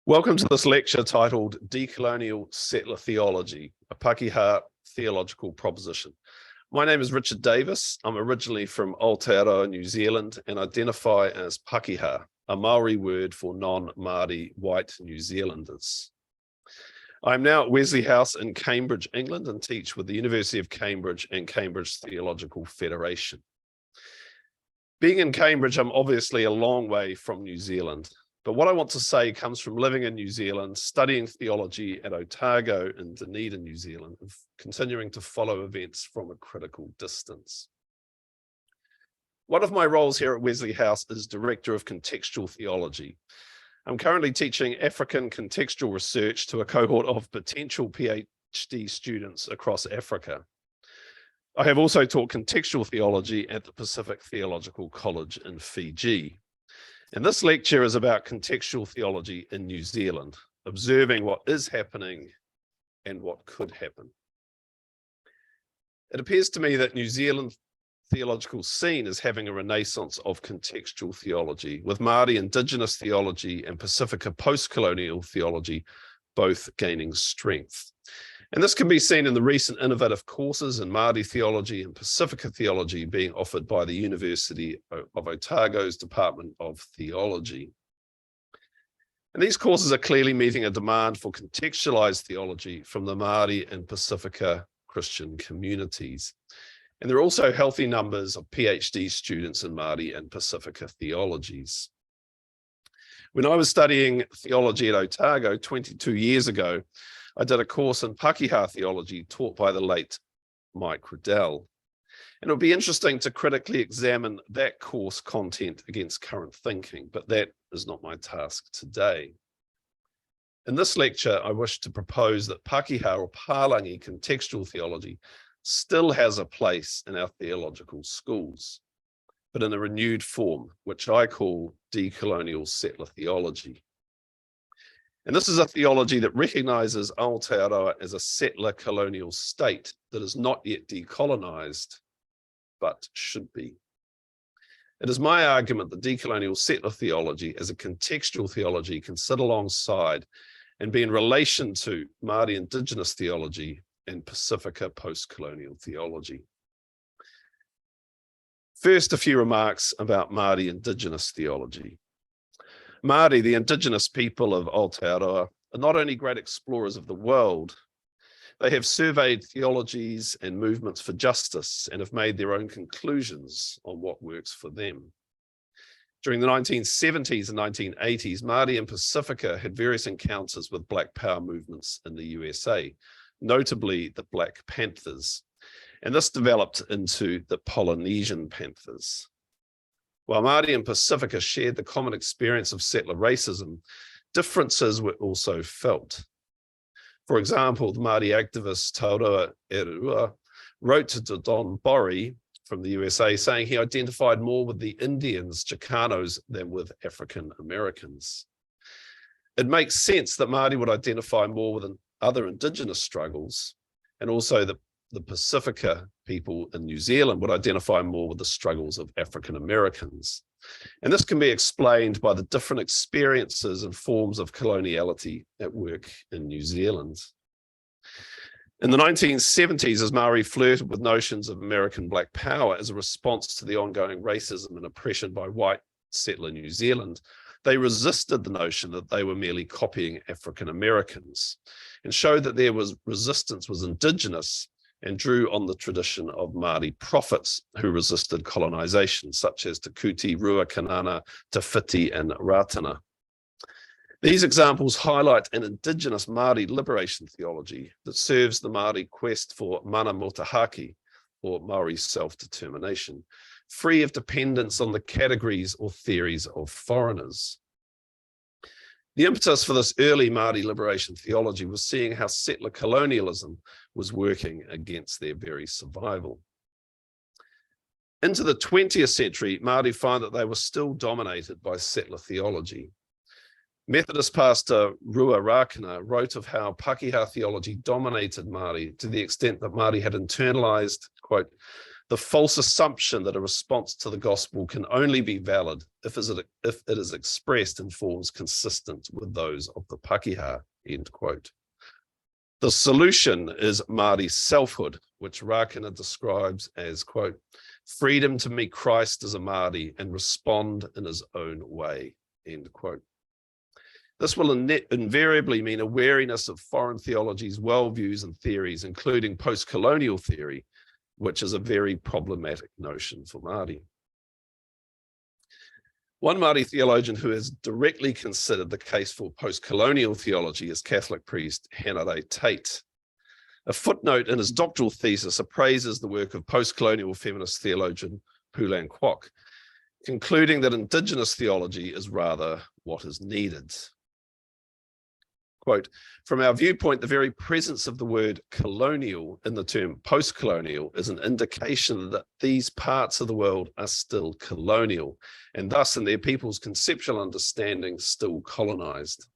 Welcome to this lecture titled Decolonial Settler Theology, a Pakeha theological proposition. My name is Richard Davis. I'm originally from Aotearoa, New Zealand, and identify as Pakeha, a Maori word for non-Māori white New Zealanders. I'm now at Wesley House in Cambridge, England, and teach with the University of Cambridge and Cambridge Theological Federation. Being in Cambridge, I'm obviously a long way from New Zealand. But what I want to say comes from living in New Zealand, studying theology at Otago in Dunedin, New Zealand, and continuing to follow events from a critical distance. One of my roles here at Wesley House is Director of Contextual Theology. I'm currently teaching African contextual research to a cohort of potential PhD students across Africa. I have also taught contextual theology at the Pacific Theological College in Fiji. And this lecture is about contextual theology in New Zealand, observing what is happening and what could happen. It appears to me that New Zealand theological scene is having a renaissance of contextual theology, with Māori Indigenous theology and Pacifica post-colonial theology both gaining strength. And this can be seen in the recent innovative courses in Māori theology and Pacifica theology being offered by the University of Otago's Department of Theology. And these courses are clearly meeting a demand for contextualized theology from the Māori and Pacifica Christian communities. And there are also healthy numbers of PhD students in Māori and Pacifica theologies. When I was studying theology at Otago 22 years ago, I did a course in Pakeha theology taught by the late Mike Riddell. And it would be interesting to critically examine that course content against current thinking, but that is not my task today. In this lecture, I wish to propose that Pakeha or Pālangi contextual theology still has a place in our theological schools, but in a renewed form, which I call Decolonial Settler Theology. And this is a theology that recognizes Aotearoa as a settler colonial state that is not yet decolonized, but should be. It is my argument that decolonial settler theology as a contextual theology can sit alongside and be in relation to Māori Indigenous theology and Pacifica post-colonial theology. First, a few remarks about Māori Indigenous theology. Māori, the indigenous people of Aotearoa, are not only great explorers of the world, they have surveyed theologies and movements for justice and have made their own conclusions on what works for them. During the 1970s and 1980s, Māori and Pacifica had various encounters with Black Power movements in the USA, notably the Black Panthers, and this developed into the Polynesian Panthers. While Māori and Pacifica shared the common experience of settler racism, differences were also felt. For example, the Māori activist Aotearoa wrote to Don Borrie from the USA saying he identified more with the Indians, Chicanos, than with African Americans. It makes sense that Māori would identify more with other indigenous struggles, and also the Pacifica people in New Zealand would identify more with the struggles of African Americans. And this can be explained by the different experiences and forms of coloniality at work in New Zealand. In the 1970s, as Māori flirted with notions of American Black Power as a response to the ongoing racism and oppression by white settler New Zealand, they resisted the notion that they were merely copying African Americans and showed that their resistance was indigenous and drew on the tradition of Māori prophets who resisted colonization, such as Te Kuti, Ruakanana, Te Whiti, and Ratana. These examples highlight an indigenous Māori liberation theology that serves the Māori quest for mana motahaki, or Māori self-determination, free of dependence on the categories or theories of foreigners. The impetus for this early Māori liberation theology was seeing how settler colonialism was working against their very survival. Into the 20th century, Māori find that they were still dominated by settler theology. Methodist pastor Rua Rakana wrote of how Pakeha theology dominated Māori to the extent that Māori had internalized, quote, the false assumption that a response to the gospel can only be valid if it is expressed in forms consistent with those of the Pakeha, end quote. The solution is Māori selfhood, which Rakana describes as, quote, freedom to meet Christ as a Māori and respond in his own way, end quote. This will invariably mean a wariness of foreign theologies, worldviews, and theories, including post-colonial theory, which is a very problematic notion for Māori. One Māori theologian who has directly considered the case for post-colonial theology is Catholic priest Henare Tate. A footnote in his doctoral thesis appraises the work of post-colonial feminist theologian Pulan Kwok, concluding that Indigenous theology is rather what is needed. Quote, from our viewpoint, the very presence of the word colonial in the term post-colonial is an indication that these parts of the world are still colonial, and thus in their people's conceptual understanding still colonized.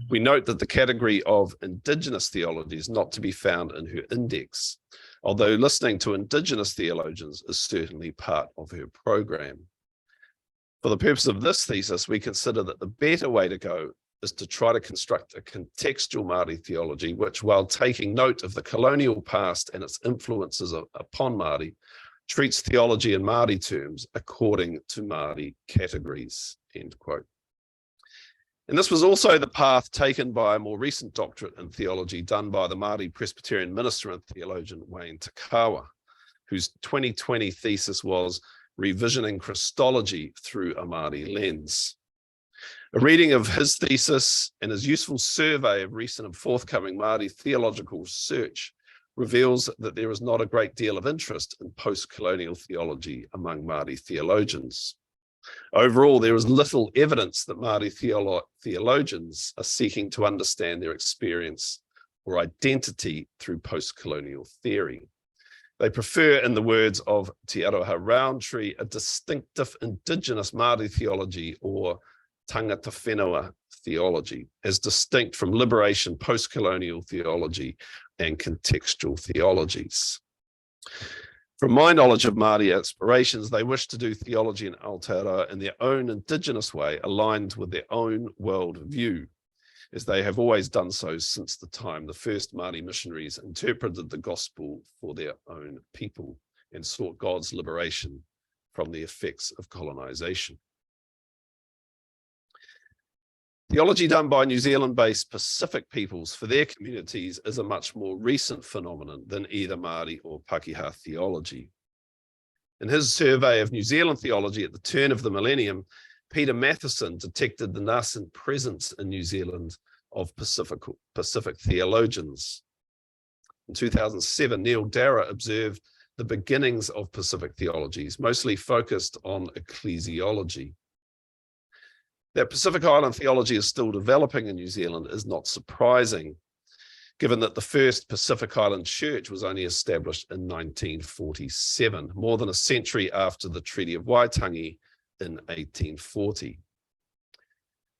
We note that the category of Indigenous theology is not to be found in her index, although listening to Indigenous theologians is certainly part of her program. For the purpose of this thesis, we consider that the better way to go is to try to construct a contextual Māori theology, which, while taking note of the colonial past and its influences upon Māori, treats theology in Māori terms according to Māori categories, end quote. And this was also the path taken by a more recent doctorate in theology done by the Māori Presbyterian minister and theologian Wayne Takawa, whose 2020 thesis was Revisioning Christology Through a Māori Lens. A reading of his thesis and his useful survey of recent and forthcoming Māori theological research reveals that there is not a great deal of interest in post-colonial theology among Māori theologians. Overall, there is little evidence that Māori theologians are seeking to understand their experience or identity through post-colonial theory. They prefer, in the words of Te Aroha Roundtree, a distinctive Indigenous Māori theology or tangata whenua theology, as distinct from liberation post-colonial theology and contextual theologies. From my knowledge of Māori aspirations, they wish to do theology in Aotearoa in their own Indigenous way, aligned with their own world view, as they have always done so since the time the first Māori missionaries interpreted the gospel for their own people and sought God's liberation from the effects of colonization. Theology done by New Zealand-based Pacific peoples for their communities is a much more recent phenomenon than either Māori or Pakeha theology. In his survey of New Zealand theology at the turn of the millennium, Peter Matheson detected the nascent presence in New Zealand of Pacific theologians. In 2007, Neil Darragh observed the beginnings of Pacific theologies, mostly focused on ecclesiology. That Pacific Island theology is still developing in New Zealand is not surprising, given that the first Pacific Island church was only established in 1947, more than a century after the Treaty of Waitangi in 1840.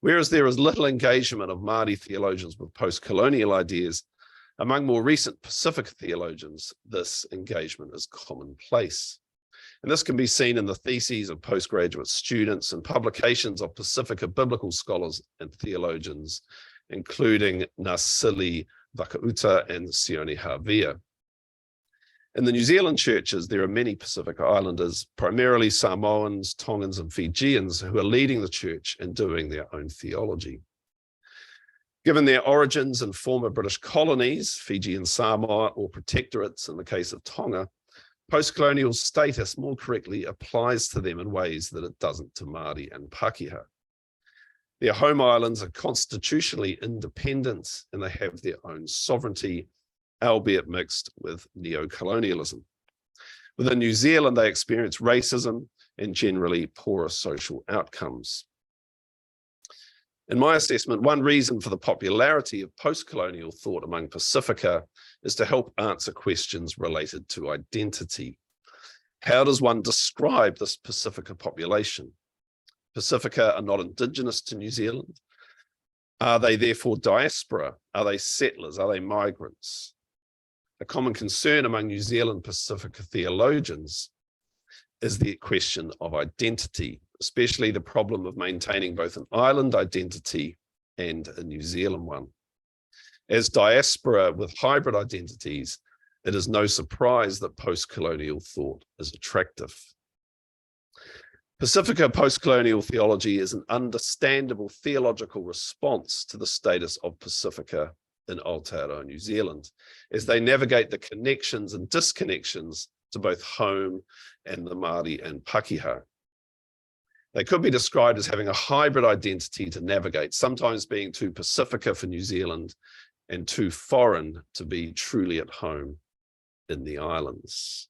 Whereas there is little engagement of Māori theologians with post-colonial ideas, among more recent Pacific theologians, this engagement is commonplace. And this can be seen in the theses of postgraduate students and publications of Pacifica biblical scholars and theologians, including Nasili Vakauta and Sione Havia. In the New Zealand churches, there are many Pacific Islanders, primarily Samoans, Tongans, and Fijians, who are leading the church and doing their own theology. Given their origins in former British colonies, Fiji and Samoa, or protectorates in the case of Tonga, post-colonial status more correctly applies to them in ways that it doesn't to Māori and Pakeha. Their home islands are constitutionally independent and they have their own sovereignty, albeit mixed with neo-colonialism. Within New Zealand, they experience racism and generally poorer social outcomes. In my assessment, one reason for the popularity of post-colonial thought among Pacifica is to help answer questions related to identity. How does one describe this Pacifica population? Pacifica are not indigenous to New Zealand. Are they therefore diaspora? Are they settlers? Are they migrants? A common concern among New Zealand Pacifica theologians is the question of identity, especially the problem of maintaining both an island identity and a New Zealand one. As diaspora with hybrid identities, it is no surprise that post-colonial thought is attractive. Pacifica post-colonial theology is an understandable theological response to the status of Pacifica in Aotearoa New Zealand, as they navigate the connections and disconnections to both home and the Māori and Pakeha. They could be described as having a hybrid identity to navigate, sometimes being too Pacifica for New Zealand and too foreign to be truly at home in the islands.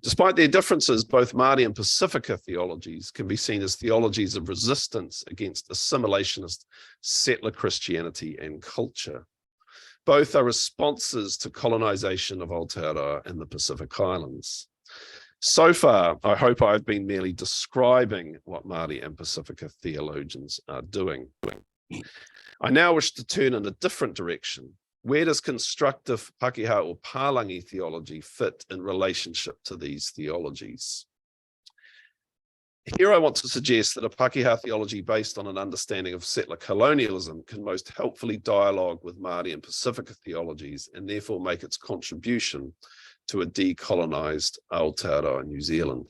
Despite their differences, both Māori and Pacifica theologies can be seen as theologies of resistance against assimilationist settler Christianity and culture. Both are responses to colonization of Aotearoa and the Pacific Islands. So far, I hope I've been merely describing what Māori and Pacifica theologians are doing. I now wish to turn in a different direction. Where does constructive Pakeha or Pālangi theology fit in relationship to these theologies? Here I want to suggest that a Pakeha theology based on an understanding of settler colonialism can most helpfully dialogue with Māori and Pacifica theologies and therefore make its contribution to a decolonized Aotearoa New Zealand.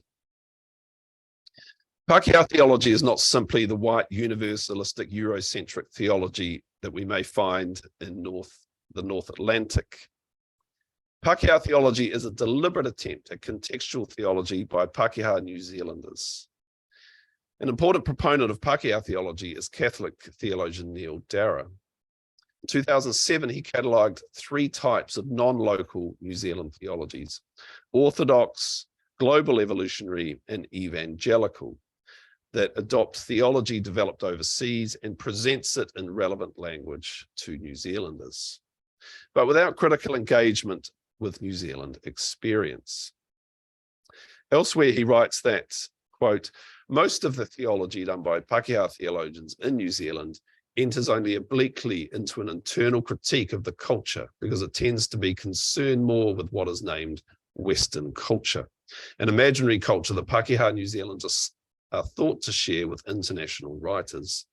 Pakeha theology is not simply the white universalistic Eurocentric theology that we may find in the North Atlantic. Pakeha theology is a deliberate attempt at contextual theology by Pakeha New Zealanders. An important proponent of Pakeha theology is Catholic theologian Neil Darragh. In 2007, he catalogued 3 types of non-local New Zealand theologies: orthodox, global evolutionary, and evangelical, that adopt theology developed overseas and presents it in relevant language to New Zealanders, but without critical engagement with New Zealand experience. Elsewhere, he writes that, quote, most of the theology done by Pakeha theologians in New Zealand enters only obliquely into an internal critique of the culture because it tends to be concerned more with what is named Western culture, an imaginary culture that Pakeha New Zealanders are thought to share with international writers.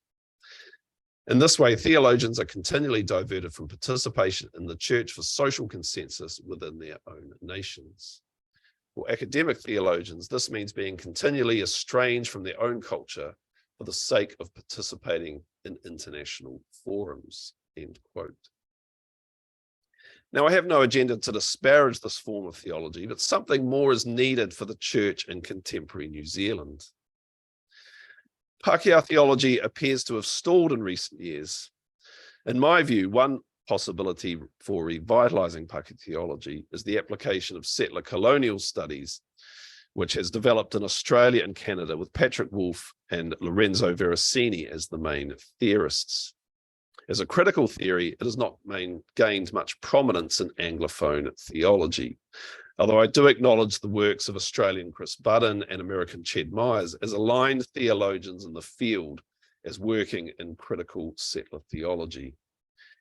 In this way, theologians are continually diverted from participation in the church for social consensus within their own nations. For academic theologians, this means being continually estranged from their own culture for the sake of participating in international forums, end quote. Now, I have no agenda to disparage this form of theology, but something more is needed for the church in contemporary New Zealand. Pakeha theology appears to have stalled in recent years. In my view, one possibility for revitalizing Pakeha theology is the application of settler colonial studies, which has developed in Australia and Canada with Patrick Wolfe and Lorenzo Veracini as the main theorists. As a critical theory, it has not gained much prominence in Anglophone theology, although I do acknowledge the works of Australian Chris Budden and American Ched Myers as aligned theologians in the field as working in critical settler theology.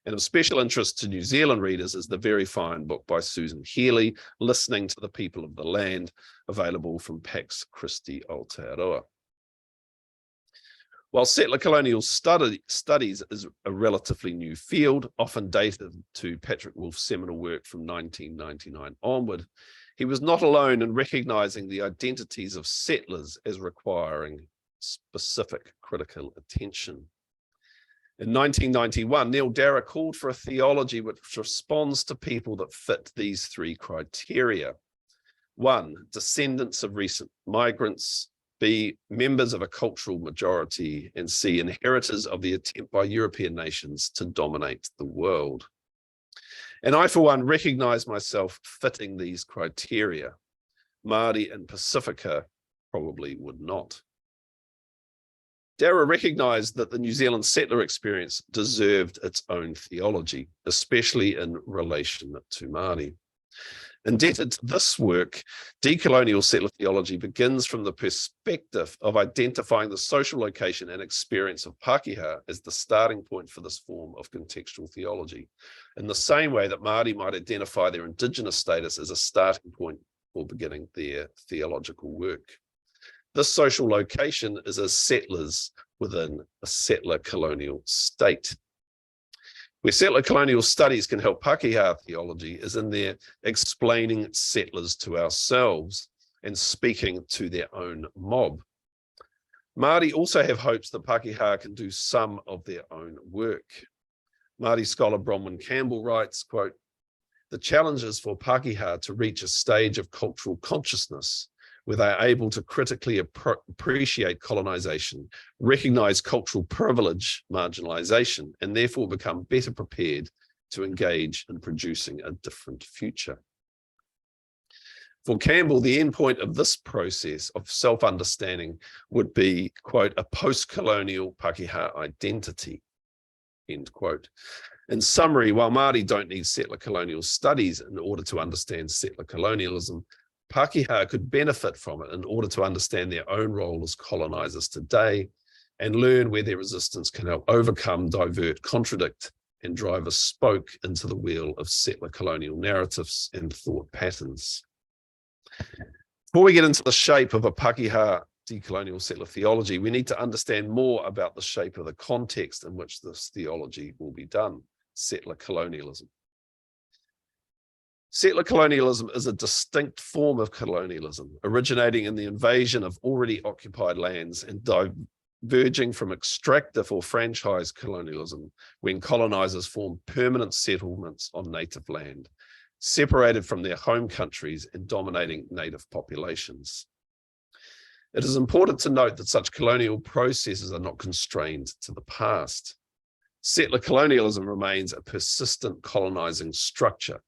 And of special interest to New Zealand readers is the very fine book by Susan Healy, Listening to the People of the Land, available from Pax Christi Aotearoa. While settler colonial studies is a relatively new field, often dated to Patrick Wolfe's seminal work from 1999 onward, he was not alone in recognizing the identities of settlers as requiring specific critical attention. In 1991, Neil Darragh called for a theology which responds to people that fit these 3 criteria. 1, descendants of recent migrants. B, members of a cultural majority. And C, inheritors of the attempt by European nations to dominate the world. And I, for one, recognize myself fitting these criteria. Māori and Pacifica probably would not. Darragh recognized that the New Zealand settler experience deserved its own theology, especially in relation to Māori. Indebted to this work, decolonial settler theology begins from the perspective of identifying the social location and experience of Pakeha as the starting point for this form of contextual theology, in the same way that Māori might identify their indigenous status as a starting point or beginning their theological work. This social location is as settlers within a settler colonial state. Where settler colonial studies can help Pakeha theology is in their explaining settlers to ourselves and speaking to their own mob. Māori also have hopes that Pakeha can do some of their own work. Māori scholar Bronwyn Campbell writes, quote, "The challenge is for Pakeha to reach a stage of cultural consciousness where they are able to critically appreciate colonization, recognize cultural privilege, marginalization, and therefore become better prepared to engage in producing a different future." For Campbell, the end point of this process of self-understanding would be, quote, "a post-colonial Pakeha identity," end quote. In summary, while Māori don't need settler colonial studies in order to understand settler colonialism, Pakeha could benefit from it in order to understand their own role as colonizers today and learn where their resistance can help overcome, divert, contradict, and drive a spoke into the wheel of settler colonial narratives and thought patterns. Before we get into the shape of a Pakeha decolonial settler theology, we need to understand more about the shape of the context in which this theology will be done, settler colonialism. Settler colonialism is a distinct form of colonialism, originating in the invasion of already occupied lands and diverging from extractive or franchise colonialism, when colonizers form permanent settlements on native land, separated from their home countries and dominating native populations. It is important to note that such colonial processes are not constrained to the past. Settler colonialism remains a persistent colonizing structure,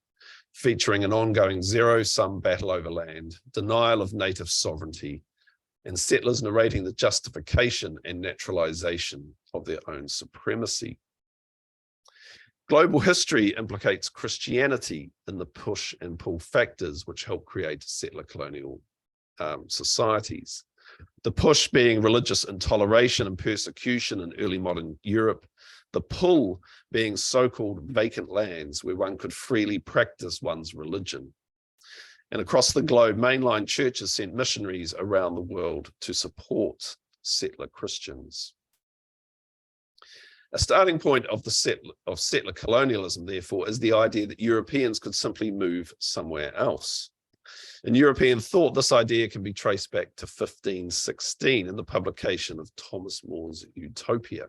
featuring an ongoing zero-sum battle over land, denial of native sovereignty, and settlers narrating the justification and naturalization of their own supremacy. Global history implicates Christianity in the push and pull factors which help create settler colonial societies. The push being religious intoleration and persecution in early modern Europe, the pull being so-called vacant lands where one could freely practice one's religion. And across the globe, mainline churches sent missionaries around the world to support settler Christians. A starting point of settler colonialism, therefore, is the idea that Europeans could simply move somewhere else. In European thought, this idea can be traced back to 1516 in the publication of Thomas More's Utopia.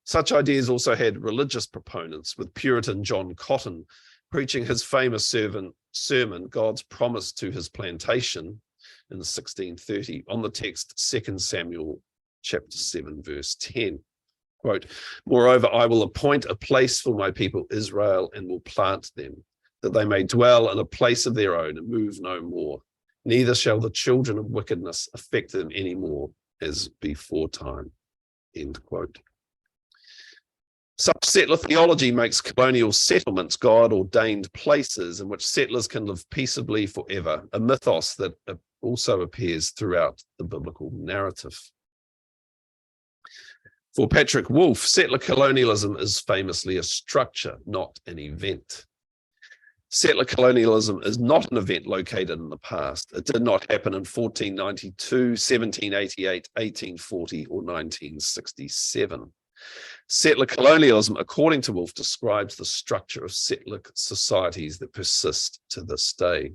Such ideas also had religious proponents, with Puritan John Cotton preaching his famous sermon, God's Promise to His Plantation, in 1630, on the text 2 Samuel chapter 7, verse 10. Quote, "Moreover, I will appoint a place for my people Israel and will plant them, that they may dwell in a place of their own and move no more. Neither shall the children of wickedness affect them any more as before time." End quote. Such settler theology makes colonial settlements God-ordained places in which settlers can live peaceably forever, a mythos that also appears throughout the biblical narrative. For Patrick Wolfe, settler colonialism is famously a structure, not an event. Settler colonialism is not an event located in the past. It did not happen in 1492, 1788, 1840, or 1967. Settler colonialism, according to Wolfe, describes the structure of settler societies that persist to this day.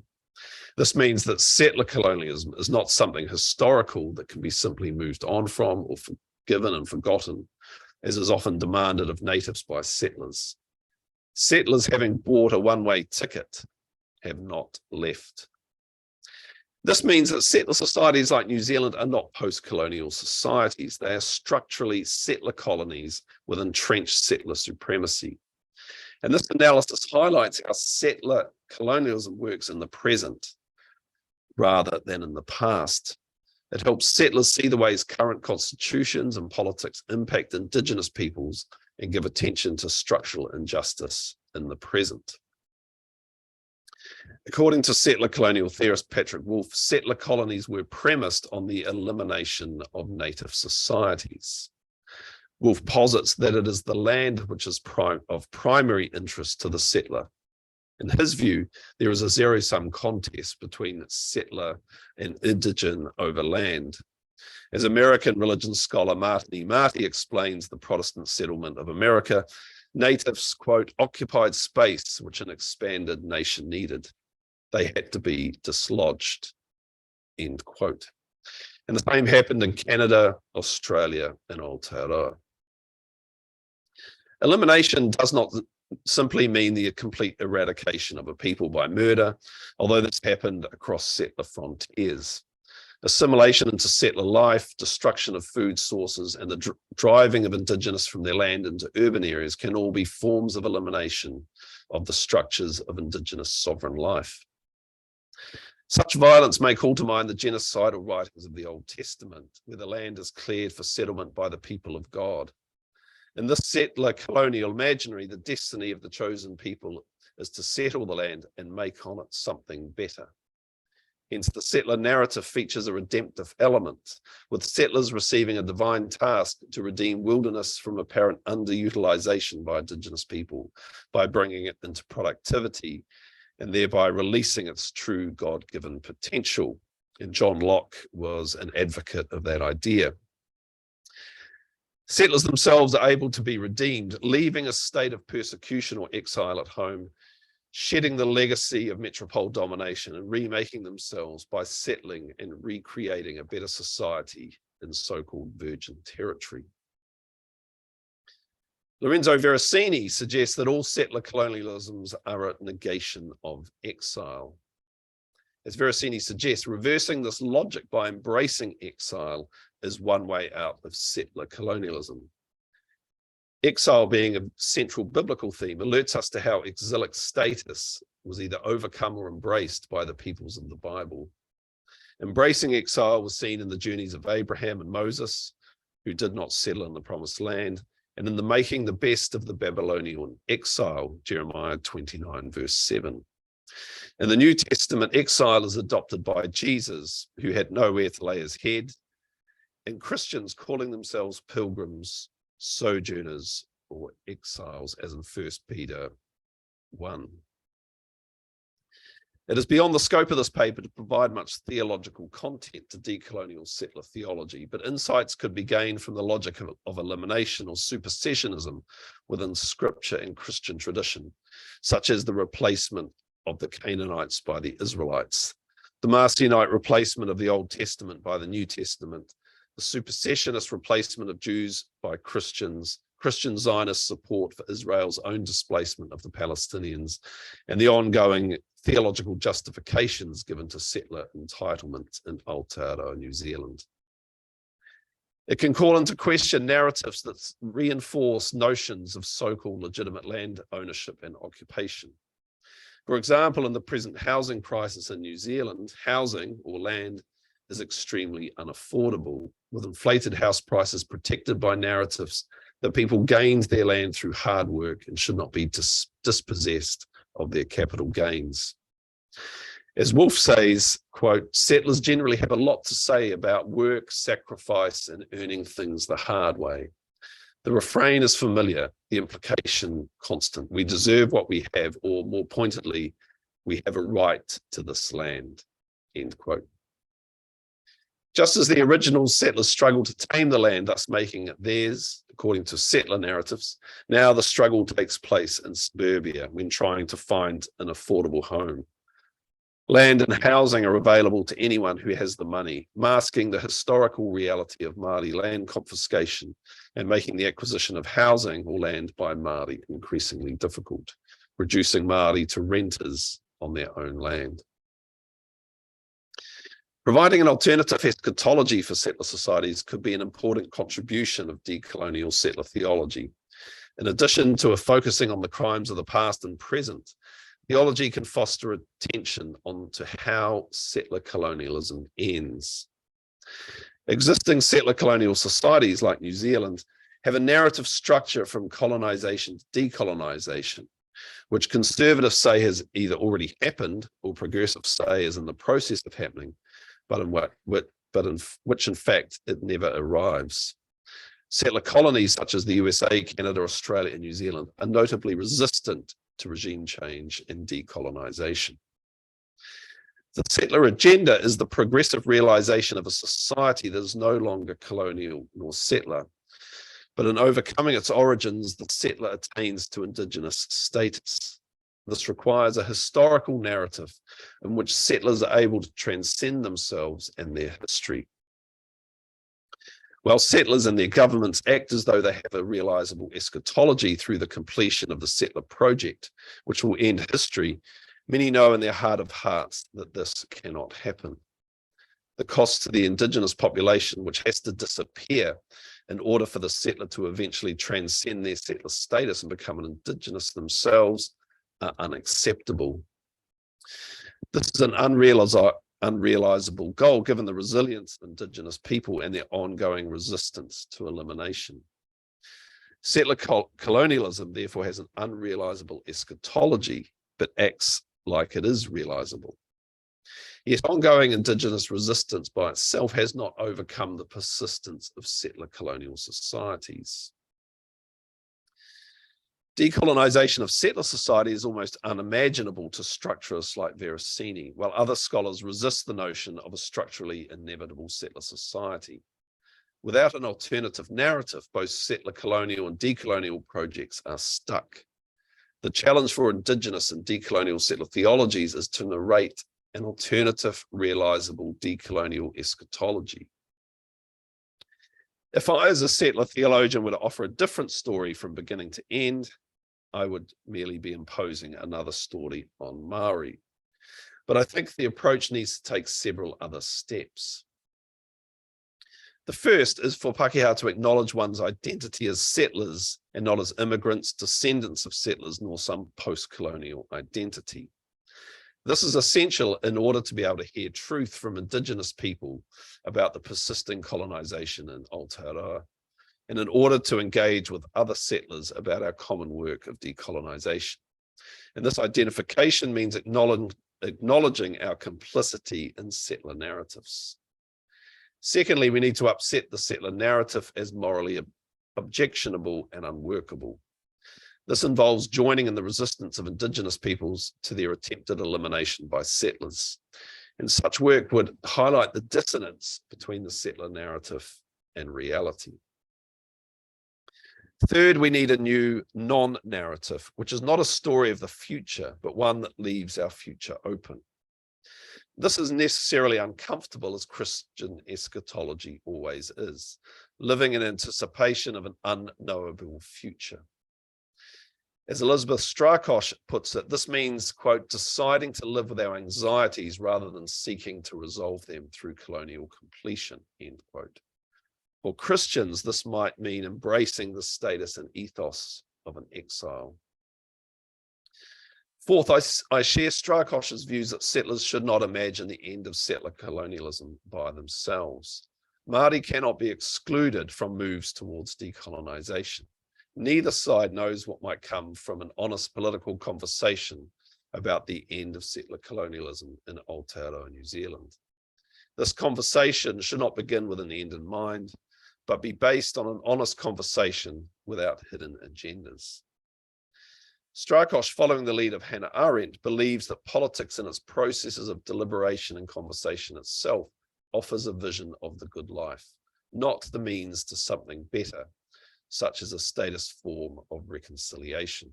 This means that settler colonialism is not something historical that can be simply moved on from or forgiven and forgotten, as is often demanded of natives by settlers. Settlers, having bought a one-way ticket, have not left. This means that settler societies like New Zealand are not post-colonial societies. They are structurally settler colonies with entrenched settler supremacy. And this analysis highlights how settler colonialism works in the present rather than in the past. It helps settlers see the ways current constitutions and politics impact Indigenous peoples and give attention to structural injustice in the present. According to settler colonial theorist Patrick Wolfe, settler colonies were premised on the elimination of native societies. Wolfe posits that it is the land which is of primary interest to the settler, In his view, there is a zero-sum contest between settler and indigene over land. As American religion scholar Martin Marty explains the Protestant settlement of America, natives, quote, occupied space which an expanded nation needed. They had to be dislodged, end quote. And the same happened in Canada, Australia, and Aotearoa. Elimination does not simply mean the complete eradication of a people by murder, although this happened across settler frontiers. Assimilation into settler life, destruction of food sources, and the driving of Indigenous from their land into urban areas can all be forms of elimination of the structures of Indigenous sovereign life. Such violence may call to mind the genocidal writings of the Old Testament, where the land is cleared for settlement by the people of God. In this settler colonial imaginary, the destiny of the chosen people is to settle the land and make on it something better. Hence, the settler narrative features a redemptive element, with settlers receiving a divine task to redeem wilderness from apparent underutilization by Indigenous people by bringing it into productivity and thereby releasing its true God-given potential. And John Locke was an advocate of that idea. Settlers themselves are able to be redeemed, leaving a state of persecution or exile at home, shedding the legacy of metropole domination and remaking themselves by settling and recreating a better society in so-called virgin territory. Lorenzo Veracini suggests that all settler colonialisms are a negation of exile. As Veracini suggests, reversing this logic by embracing exile is one way out of settler colonialism. Exile, being a central biblical theme, alerts us to how exilic status was either overcome or embraced by the peoples of the Bible. Embracing exile was seen in the journeys of Abraham and Moses, who did not settle in the promised land, and in the making the best of the Babylonian exile, Jeremiah 29, verse 7. In the New Testament, exile is adopted by Jesus, who had nowhere to lay his head, and Christians calling themselves pilgrims, sojourners, or exiles, as in 1 Peter 1. It is beyond the scope of this paper to provide much theological content to decolonial settler theology, but insights could be gained from the logic of elimination or supersessionism within scripture and Christian tradition, such as the replacement of the Canaanites by the Israelites, the Marcionite replacement of the Old Testament by the New Testament, the supersessionist replacement of Jews by Christians, Christian Zionist support for Israel's own displacement of the Palestinians, and the ongoing theological justifications given to settler entitlement in Aotearoa New Zealand. It can call into question narratives that reinforce notions of so-called legitimate land ownership and occupation. For example, in the present housing crisis in New Zealand, housing or land is extremely unaffordable, with inflated house prices protected by narratives that people gained their land through hard work and should not be dispossessed of their capital gains. As Wolf says, quote, settlers generally have a lot to say about work, sacrifice, and earning things the hard way. The refrain is familiar, the implication constant. We deserve what we have, or more pointedly, we have a right to this land, end quote. Just as the original settlers struggled to tame the land, thus making it theirs, according to settler narratives, now the struggle takes place in suburbia when trying to find an affordable home. Land and housing are available to anyone who has the money, masking the historical reality of Māori land confiscation and making the acquisition of housing or land by Māori increasingly difficult, reducing Māori to renters on their own land. Providing an alternative eschatology for settler societies could be an important contribution of decolonial settler theology. In addition to focusing on the crimes of the past and present, theology can foster attention onto how settler colonialism ends. Existing settler colonial societies like New Zealand have a narrative structure from colonization to decolonization, which conservatives say has either already happened or progressives say is in the process of happening, but in which in fact it never arrives. Settler colonies such as the USA, Canada, Australia, and New Zealand are notably resistant to regime change and decolonization. The settler agenda is the progressive realization of a society that is no longer colonial nor settler, but in overcoming its origins, the settler attains to indigenous status. This requires a historical narrative in which settlers are able to transcend themselves and their history. While settlers and their governments act as though they have a realizable eschatology through the completion of the settler project, which will end history, many know in their heart of hearts that this cannot happen. The cost to the indigenous population, which has to disappear in order for the settler to eventually transcend their settler status and become an indigenous themselves, are unacceptable. This is an unrealizable goal given the resilience of indigenous people and their ongoing resistance to elimination. Settler colonialism therefore has an unrealizable eschatology, but acts like it is realizable. Yet ongoing indigenous resistance by itself has not overcome the persistence of settler colonial societies. Decolonization of settler society is almost unimaginable to structuralists like Veracini, while other scholars resist the notion of a structurally inevitable settler society. Without an alternative narrative, both settler colonial and decolonial projects are stuck. The challenge for indigenous and decolonial settler theologies is to narrate an alternative, realizable decolonial eschatology. If I, as a settler theologian, were to offer a different story from beginning to end, I would merely be imposing another story on Māori. But I think the approach needs to take several other steps. The first is for Pakeha to acknowledge one's identity as settlers and not as immigrants, descendants of settlers, nor some post-colonial identity. This is essential in order to be able to hear truth from indigenous people about the persisting colonization in Aotearoa, and in order to engage with other settlers about our common work of decolonization. And this identification means acknowledging our complicity in settler narratives. Secondly, we need to upset the settler narrative as morally objectionable and unworkable. This involves joining in the resistance of indigenous peoples to their attempted elimination by settlers. And such work would highlight the dissonance between the settler narrative and reality. Third, we need a new non-narrative, which is not a story of the future, but one that leaves our future open. This is necessarily uncomfortable, as Christian eschatology always is, living in anticipation of an unknowable future. As Elizabeth Strakosch puts it, this means, quote, deciding to live with our anxieties rather than seeking to resolve them through colonial completion, end quote. For Christians, this might mean embracing the status and ethos of an exile. Fourth, I share Strakosch's views that settlers should not imagine the end of settler colonialism by themselves. Māori cannot be excluded from moves towards decolonization. Neither side knows what might come from an honest political conversation about the end of settler colonialism in Aotearoa New Zealand. This conversation should not begin with an end in mind, but be based on an honest conversation without hidden agendas. Strakosch, following the lead of Hannah Arendt, believes that politics in its processes of deliberation and conversation itself offers a vision of the good life, not the means to something better, such as a status form of reconciliation.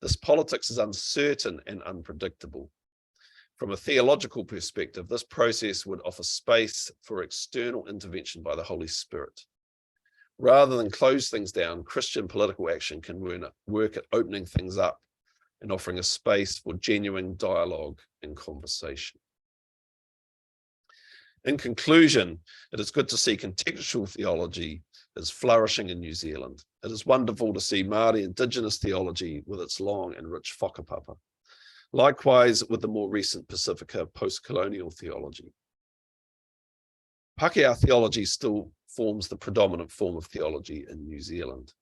This politics is uncertain and unpredictable. From a theological perspective, this process would offer space for external intervention by the Holy Spirit. Rather than close things down, Christian political action can work at opening things up and offering a space for genuine dialogue and conversation. In conclusion, it is good to see contextual theology is flourishing in New Zealand. It is wonderful to see Māori Indigenous theology with its long and rich whakapapa. Likewise with the more recent Pacifica post-colonial theology. Pakeha theology still forms the predominant form of theology in New Zealand.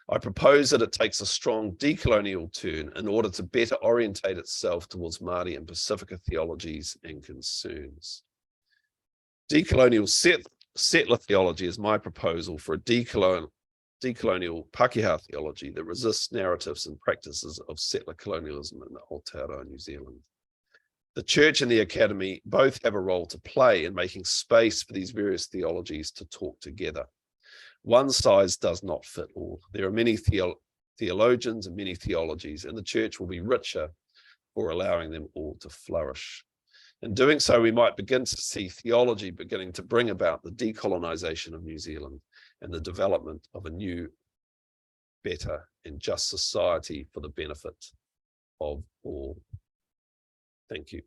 I propose that it takes a strong decolonial turn in order to better orientate itself towards Māori and Pacifica theologies and concerns. Decolonial settler theology is my proposal for a decolonial decolonial Pakeha theology that resists narratives and practices of settler colonialism in Aotearoa New Zealand. The church and the academy both have a role to play in making space for these various theologies to talk together. One size does not fit all. There are many theologians and many theologies, and the church will be richer for allowing them all to flourish. In doing so, we might begin to see theology beginning to bring about the decolonization of New Zealand and the development of a new, better, and just society for the benefit of all. Thank you.